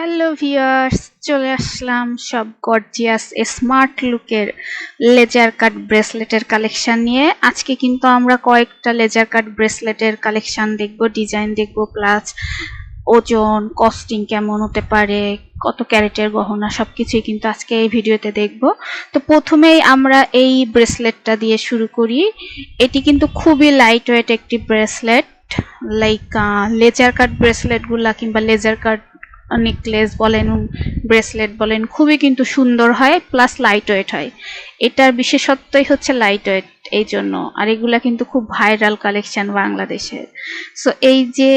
Hello viewers, চলে আসলাম সব gorgeous smart লুকের লেজার কাট ব্রেসলেটের কালেকশন নিয়ে। আজকে কিন্তু আমরা কয়েকটা লেজার কাট ব্রেসলেটের কালেকশন দেখব, ডিজাইন দেখব, প্লাস ওজন, কস্টিং কেমন হতে পারে, কত ক্যারেটের গহনা সবকিছুই কিন্তু আজকে এই ভিডিওতে দেখব। তো প্রথমেই আমরা এই ব্রেসলেটটা দিয়ে শুরু করি। এটি কিন্তু খুবই লাইট ওয়েট একটি bracelet, like laser cut bracelet গুলা কিংবা লেজার কাট নেকলেস বলেন, ব্রেসলেট বলেন, খুবই কিন্তু সুন্দর হয়, প্লাস লাইট ওয়েট হয়। এটার বিশেষত্বই হচ্ছে লাইট ওয়েট, এই জন্য। আর এগুলা কিন্তু খুব ভাইরাল কালেকশন বাংলাদেশের। সো এই যে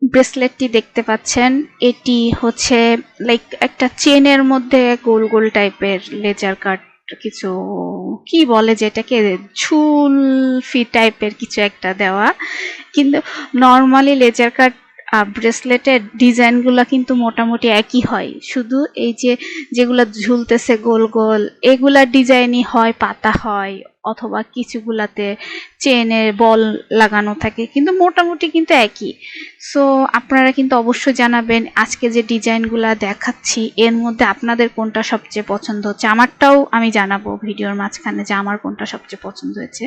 ব্রেসলেটটি দেখতে পাচ্ছেন, এটি হচ্ছে লাইক একটা চেনের মধ্যে গোল গোল টাইপের লেজার কাট, কিছু কি বলে যেটাকে, ঝুলফি টাইপের কিছু একটা দেওয়া। কিন্তু নর্মালি লেজার কাট ব্রেসলেটের ডিজাইনগুলো কিন্তু মোটামুটি একই হয়, শুধু এই যে যেগুলা ঝুলতেছে গোল গোল এগুলার ডিজাইনই হয় পাতা হয়, অথবা কিছুগুলাতে চেনের বল লাগানো থাকে, কিন্তু মোটামুটি কিন্তু একই। সো আপনারা কিন্তু অবশ্যই জানাবেন আজকে যে ডিজাইনগুলা দেখাচ্ছি এর মধ্যে আপনাদের কোনটা সবচেয়ে পছন্দ হচ্ছে। আমারটাও আমি জানাবো ভিডিওর মাঝখানে যে আমার কোনটা সবচেয়ে পছন্দ হয়েছে।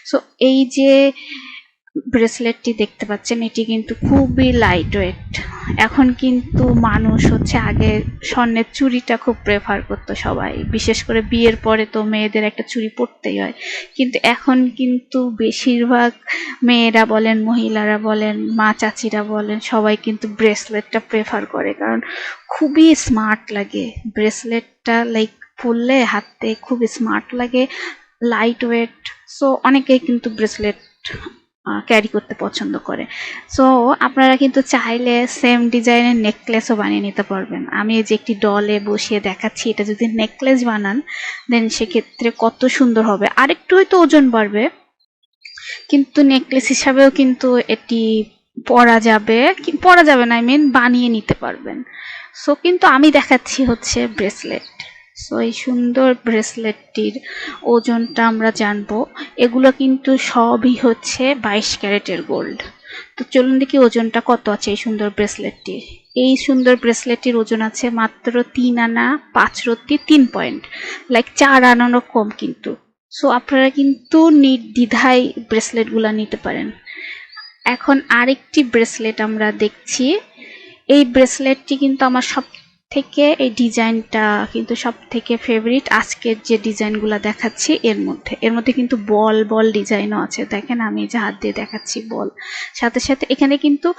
সো এই যে ব্রেসলেটটি দেখতে পাচ্ছেন, এটি কিন্তু খুবই লাইট ওয়েট। এখন কিন্তু মানুষ হচ্ছে, আগে স্বর্ণের চুড়িটা খুব প্রেফার করতো সবাই, বিশেষ করে বিয়ের পরে তো মেয়েদের একটা চুড়ি পরতেই হয়, কিন্তু এখন কিন্তু বেশিরভাগ মেয়েরা বলেন, মহিলারা বলেন, মা চাচিরা বলেন, সবাই কিন্তু ব্রেসলেটটা প্রেফার করে, কারণ খুবই স্মার্ট লাগে ব্রেসলেটটা, লাইক পরলে হাতে খুব স্মার্ট লাগে, লাইট ওয়েট। সো অনেকেই কিন্তু ব্রেসলেট ক্যারি করতে পছন্দ করে। সো আপনারা কিন্তু চাইলে সেম ডিজাইনের নেকলেসও বানিয়ে নিতে পারবেন। আমি এই যে একটি ডলে বসিয়ে দেখাচ্ছি, এটা যদি নেকলেস বানান দেন সেক্ষেত্রে কত সুন্দর হবে। আরেকটু হয়তো ওজন বাড়বে, কিন্তু নেকলেস হিসাবেও কিন্তু এটি পরা যাবে না, আই মিন বানিয়ে নিতে পারবেন। সো কিন্তু আমি দেখাচ্ছি হচ্ছে ব্রেসলেট। সো এই সুন্দর ব্রেসলেটটির ওজনটা আমরা জানবো। এগুলো কিন্তু সবই হচ্ছে 22 ক্যারেটের গোল্ড। তো চলুন দেখি ওজনটা কত আছে এই সুন্দর ব্রেসলেটটির। এই সুন্দর ব্রেসলেটটির ওজন আছে মাত্র 3 আনা 5 রত্তি 3 পয়েন্ট, লাইক 4 আনারও কম কিন্তু। সো আপনারা কিন্তু নির্দ্বিধায় ব্রেসলেটগুলো নিতে পারেন। এখন আরেকটি ব্রেসলেট আমরা দেখছি। এই ব্রেসলেটটি কিন্তু আমার সব থেকে, এই ডিজাইনটা কিন্তু সব থেকে ফেভারিট আজকের যে ডিজাইনগুলো দেখাচ্ছি এর মধ্যে কিন্তু বল বল ডিজাইনও আছে। দেখেন আমি যে হাত দিয়ে দেখাচ্ছি বল, সাথে সাথে এখানে কিন্তু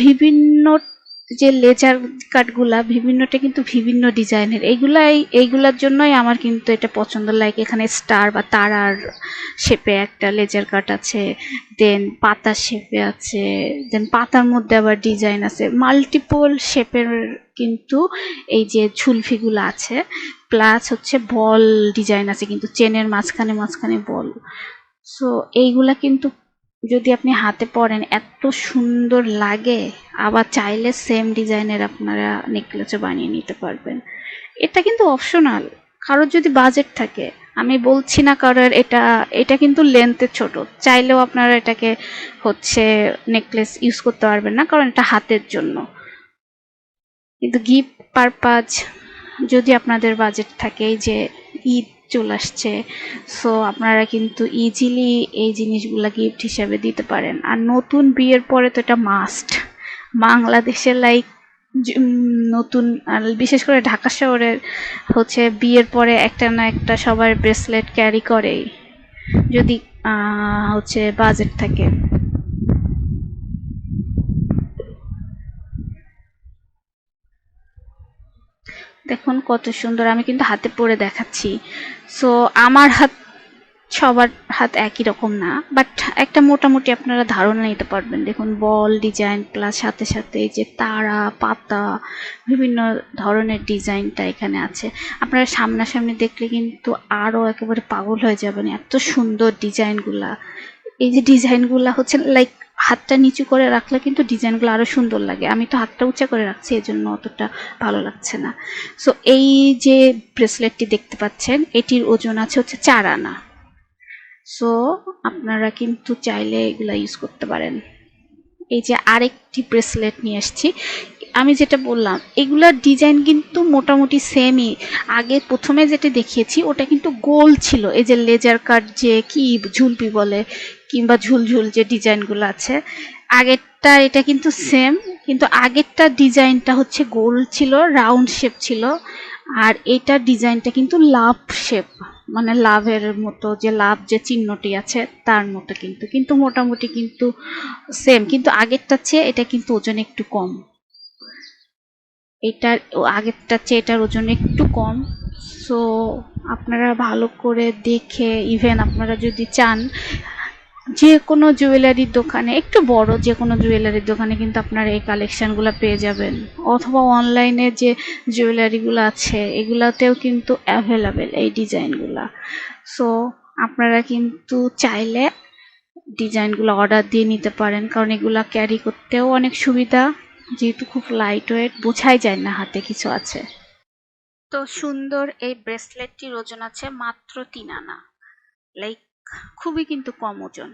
বিভিন্ন যে লেজার কাটগুলা বিভিন্নটা কিন্তু বিভিন্ন ডিজাইনের, এইগুলার জন্যই আমার কিন্তু এটা পছন্দ। লাইক এখানে স্টার বা তারার শেপে একটা লেজার কাট আছে, দেন পাতা শেপে আছে, দেন পাতার মধ্যে আবার ডিজাইন আছে, মাল্টিপল শেপের কিন্তু এই যে ঝুলফিগুলো আছে, প্লাস হচ্ছে বল ডিজাইন আছে কিন্তু চেনের মাঝখানে মাঝখানে বল। সো এইগুলা কিন্তু যদি আপনি হাতে পরেন এত সুন্দর লাগে, আবার চাইলে সেম ডিজাইনের আপনারা নেকলেসও বানিয়ে নিতে পারবেন। এটা কিন্তু অপশনাল, কারোর যদি বাজেট থাকে। আমি বলছি না কারোর এটা এটা কিন্তু লেন্থে ছোট, চাইলেও আপনারা এটাকে হচ্ছে নেকলেস ইউজ করতে পারবেন না, কারণ এটা হাতের জন্য। কিন্তু গিফট পারপাজ যদি আপনাদের বাজেট থাকে, এই যে ঈদ চলে আসছে, সো আপনারা কিন্তু ইজিলি এই জিনিসগুলা গিফট হিসেবে দিতে পারেন। আর নতুন বিয়ের পরে তো এটা মাস্ট বাংলাদেশের, লাইক নতুন, আর বিশেষ করে ঢাকা শহরের হচ্ছে বিয়ের পরে একটা না একটা সবার ব্রেসলেট ক্যারি করেই, যদি হচ্ছে বাজেট থাকে। দেখুন কত সুন্দর, আমি কিন্তু হাতে পরে দেখাচ্ছি। সো আমার হাত, সবার হাত একই রকম না, বাট একটা মোটামুটি আপনারা ধারণা নিতে পারবেন। দেখুন বল ডিজাইন প্লাস সাথে সাথে এই যে তারা পাতা বিভিন্ন ধরনের ডিজাইনটা এখানে আছে। আপনারা সামনাসামনি দেখলে কিন্তু আরও একেবারে পাগল হয়ে যাবেন, এত সুন্দর ডিজাইনগুলা। এই যে ডিজাইনগুলা হচ্ছে লাইক হাতটা নিচু করে রাখলে কিন্তু ডিজাইনগুলো আরো সুন্দর লাগে। আমি তো হাতটা উঁচা করে রাখছি, এজন্য অতটা ভালো লাগছে না। সো এই যে ব্রেসলেটটি দেখতে পাচ্ছেন, এটির ওজন আছে হচ্ছে 4 আনা। সো আপনারা কিন্তু চাইলে এগুলা ইউজ করতে পারেন। এই যে আরেকটি ব্রেসলেট নিয়ে এসেছি, আমি যেটা বললাম এগুলার ডিজাইন কিন্তু মোটামুটি সেমই। আগে প্রথমে যেটা দেখিয়েছি ওটা কিন্তু গোল ছিল, এই যে লেজার কাট যে কি ঝুলপি বলে কিংবা ঝুলঝুল যে ডিজাইনগুলো আছে আগেরটা, এটা কিন্তু সেম, কিন্তু আগেরটা ডিজাইনটা হচ্ছে গোল ছিল, রাউন্ড শেপ ছিল, আর এটার ডিজাইনটা কিন্তু লাভ শেপ, মানে লাভের মতো, যে লাভ যে চিহ্নটি আছে তার মতো, কিন্তু কিন্তু মোটামুটি কিন্তু সেম, কিন্তু আগেরটার চেয়ে এটা কিন্তু ওজন একটু কম। এটার আগেরটার চেয়ে এটার ওজন একটু কম। সো আপনারা ভালো করে দেখে, ইভেন আপনারা যদি চান যে কোনো জুয়েলারির দোকানে, একটু বড় যে কোনো জুয়েলারির দোকানে কিন্তু আপনারা এই কালেকশনগুলো পেয়ে যাবেন, অথবা অনলাইনে যে জুয়েলারিগুলো আছে এগুলাতেও কিন্তু অ্যাভেলেবেল এই ডিজাইনগুলা। সো আপনারা কিন্তু চাইলে ডিজাইনগুলো অর্ডার দিয়ে নিতে পারেন, কারণ এগুলা ক্যারি করতেও অনেক সুবিধা, যেহেতু খুব লাইট ওয়েট, বোঝাই যায় না হাতে কিছু আছে। তো সুন্দর এই ব্রেসলেটটির ওজন আছে মাত্র 3 আনা, লাইক খুবই কিন্তু কম ওজন।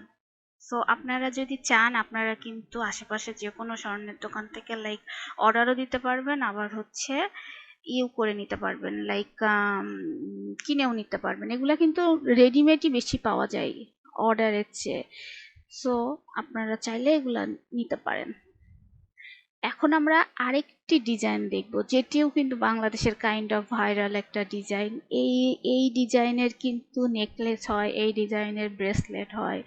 সো আপনারা যদি চান আপনারা কিন্তু আশেপাশে যে কোনো স্বর্ণের দোকান থেকে লাইক অর্ডারও দিতে পারবেন, আবার হচ্ছে করে নিতে পারবেন, লাইক কিনেও নিতে পারবেন। এগুলা কিন্তু রেডিমেডই বেশি পাওয়া যায় অর্ডারের চেয়ে। সো আপনারা চাইলে এগুলা নিতে পারেন। এখন আমরা আরেকটি ডিজাইন দেখব, যেটিও কিন্তু বাংলাদেশের কাইন্ড অফ ভাইরাল একটা ডিজাইন। এই ডিজাইনের কিন্তু নেকলেস হয়, এই ডিজাইনের ব্রেসলেট হয়,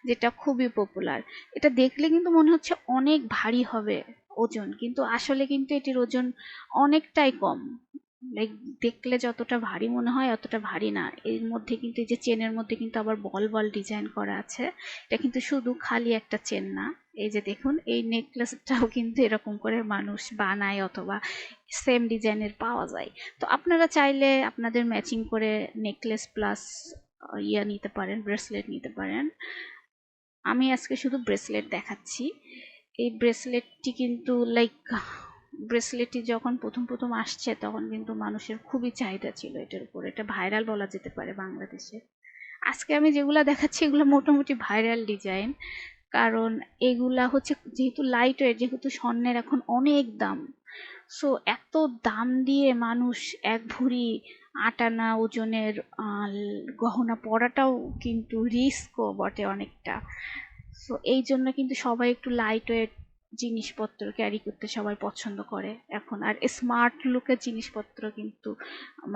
যেটা খুবই পপুলার। এটা দেখলে কিন্তু মনে হচ্ছে অনেক ভারী হবে ওজন, কিন্তু আসলে কিন্তু এটির ওজন অনেকটাই কম। লাইক দেখলে যতটা ভারী মনে হয় অতটা ভারী না। এর মধ্যে কিন্তু এই যে চেনের মধ্যে কিন্তু আবার বল বল ডিজাইন করা আছে, এটা কিন্তু শুধু খালি একটা চেন না। এই যে দেখুন এই নেকলেসটাও কিন্তু এরকম করে মানুষ বানায় অথবা সেম ডিজাইনের পাওয়া যায়। তো আপনারা চাইলে আপনাদের ম্যাচিং করে নেকলেস প্লাস নিতে পারেন, ব্রেসলেট নিতে পারেন। আমি আজকে শুধু ব্রেসলেট দেখাচ্ছি। এই ব্রেসলেটটি কিন্তু লাইক ব্রেসলেটটি যখন প্রথম প্রথম আসছে তখন কিন্তু মানুষের খুবই চাহিদা ছিল এটার উপর, এটা ভাইরাল বলা যেতে পারে বাংলাদেশে। আজকে আমি যেগুলা দেখাচ্ছি এগুলো মোটামুটি ভাইরাল ডিজাইন, কারণ এগুলা হচ্ছে যেহেতু লাইট ওয়েট, যেহেতু স্বর্ণের এখন অনেক দাম, সো এত দাম দিয়ে মানুষ এক ভরি 8 আনা ওজনের গহনা পরাটাও কিন্তু রিস্কও বটে অনেকটা। সো এই জন্য কিন্তু সবাই একটু লাইট ওয়েট জিনিসপত্র ক্যারি করতে সবাই পছন্দ করে এখন, আর স্মার্ট লুকের জিনিসপত্র কিন্তু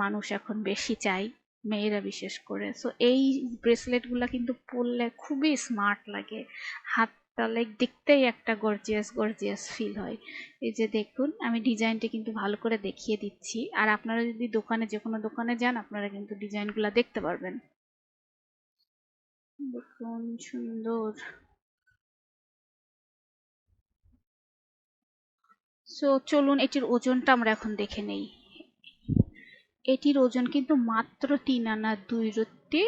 মানুষ এখন বেশি চায়, মেয়েরা বিশেষ করে। সো এই ব্রেসলেটগুলো কিন্তু পরলে খুবই স্মার্ট লাগে, হাতটা লাইক দেখতেই একটা গর্জিয়াস গর্জিয়াস ফিল হয়। এই যে দেখুন আমি ডিজাইনটা কিন্তু ভালো করে দেখিয়ে দিচ্ছি, আর আপনারা যদি দোকানে যে কোনো দোকানে যান আপনারা কিন্তু ডিজাইনগুলো দেখতে পারবেন। দেখুন সুন্দর। সো চলুন এটির ওজনটা আমরা এখন দেখে নেই। এটির ওজন কিন্তু মাত্র 3 আনা 2 রত্তি,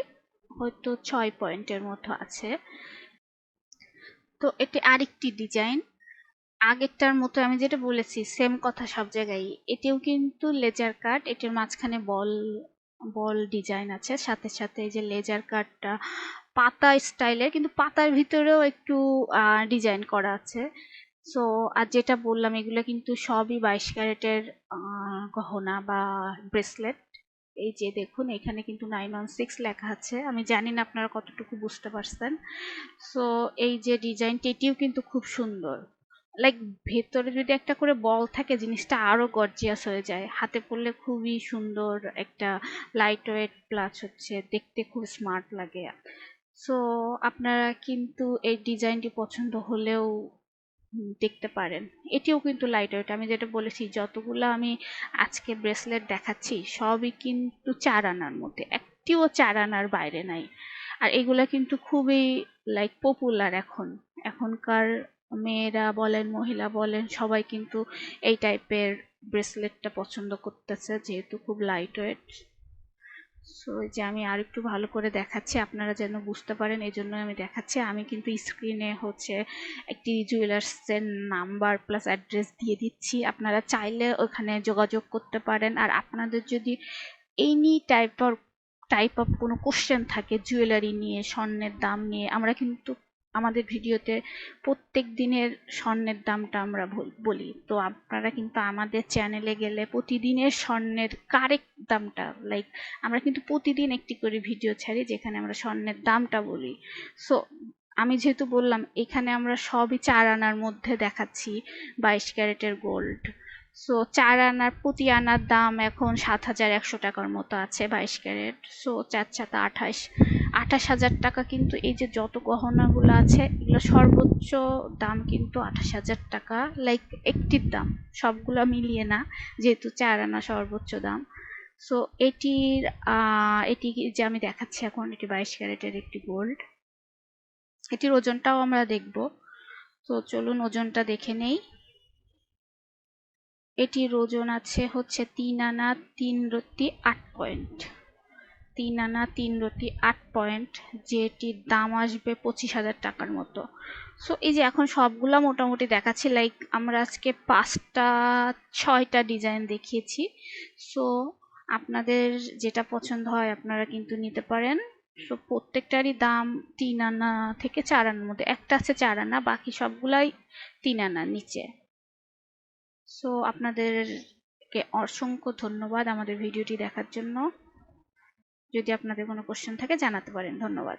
হয়তো 6 পয়েন্টের মতো আছে। তো এটি আরেকটি ডিজাইন, আগেরটার মতো আমি যেটা বলেছি সেম কথা সব জায়গায়। এটিও কিন্তু লেজার কাট, এটির মাঝখানে বল বল ডিজাইন আছে, সাথে সাথে এই যে লেজার কাটটা পাতা স্টাইলের, কিন্তু পাতার ভিতরেও একটু ডিজাইন করা আছে। সো আর যেটা বললাম এগুলো কিন্তু সবই 22 ক্যারেটের গহনা বা ব্রেসলেট। এই যে দেখুন এখানে কিন্তু 916 লেখা আছে, আমি জানি না আপনারা কতটুকু বুঝতে পারছেন। সো এই যে ডিজাইনটা এটিও কিন্তু খুব সুন্দর, লাইক ভেতরে যদি একটা করে বল থাকে জিনিসটা আরো গর্জিয়াস হয়ে যায়, হাতে পরলে খুবই সুন্দর একটা লাইট ওয়েট, প্লাস হচ্ছে দেখতে খুব স্মার্ট লাগে। সো আপনারা কিন্তু এই ডিজাইনটি পছন্দ হলেও দেখতে পারেন। এটিও কিন্তু লাইট ওয়েট, আমি যেটা বলেছি যতগুলো আমি আজকে ব্রেসলেট দেখাচ্ছি সবই কিন্তু 4 আনার মধ্যে, একটিও 4 আনার বাইরে নাই। আর এগুলা কিন্তু খুবই লাইক পপুলার এখন, এখনকার মেয়েরা বলেন মহিলা বলেন সবাই কিন্তু এই টাইপের ব্রেসলেটটা পছন্দ করতেছে, যেহেতু খুব লাইট ওয়েট। সো এই যে আমি আর একটু ভালো করে দেখাচ্ছি আপনারা যেন বুঝতে পারেন, এই জন্য আমি দেখাচ্ছি। আমি কিন্তু স্ক্রিনে হচ্ছে একটি জুয়েলার্সের নাম্বার প্লাস অ্যাড্রেস দিয়ে দিচ্ছি, আপনারা চাইলে ওখানে যোগাযোগ করতে পারেন। আর আপনাদের যদি এনি টাইপ অফ কোনো কোশ্চেন থাকে জুয়েলারি নিয়ে, স্বর্ণের দাম নিয়ে, আমরা কিন্তু আমাদের ভিডিওতে প্রত্যেক দিনের স্বর্ণের দামটা আমরা বলি, তো আপনারা কিন্তু আমাদের চ্যানেলে গেলে প্রতিদিনের স্বর্ণের কারেক্ট দামটা, লাইক আমরা কিন্তু প্রতিদিন একটি করে ভিডিও ছাড়ি যেখানে আমরা স্বর্ণের দামটা বলি। সো আমি যেহেতু বললাম এখানে আমরা সবই 4 আনার মধ্যে দেখাচ্ছি 22 ক্যারেটের গোল্ড। সো 4 আনার প্রতি আনার দাম এখন 7,100 টাকার মতো আছে 22 ক্যারেট। সো 4 7 28,000 টাকা। কিন্তু এই যে যত গহনাগুলো আছে এগুলো সর্বোচ্চ দাম কিন্তু 28,000 টাকা, লাইক একটির দাম, সবগুলো মিলিয়ে না, যেহেতু 4 আনা সর্বোচ্চ দাম। সো এটি যে আমি দেখাচ্ছি এখন, এটি 22 ক্যারেটের একটি গোল্ড। এটির ওজনটাও আমরা দেখব। তো চলুন ওজনটা দেখে নেই। এটির ওজন আছে হচ্ছে 3 আনা 3 রত্তি 8 পয়েন্ট। 3 আনা 3 রত্তি 8 পয়েন্ট, যেটির দাম আসবে 25,000 টাকার মতো। সো এই যে এখন সবগুলা মোটামুটি দেখাচ্ছি, লাইক আমরা আজকে 5টা 6টা ডিজাইন দেখিয়েছি। সো আপনাদের যেটা পছন্দ হয় আপনারা কিন্তু নিতে পারেন। সো প্রত্যেকটারই দাম 3 আনা থেকে 4 আনার মধ্যে, একটা আছে 4 আনা, বাকি সবগুলাই 3 আনার নিচে। সো আপনাদেরকে অসংখ্য ধন্যবাদ আমাদের ভিডিওটি দেখার জন্য। যদি আপনাদের কোনো কোশ্চেন থাকে জানাতে পারেন। ধন্যবাদ।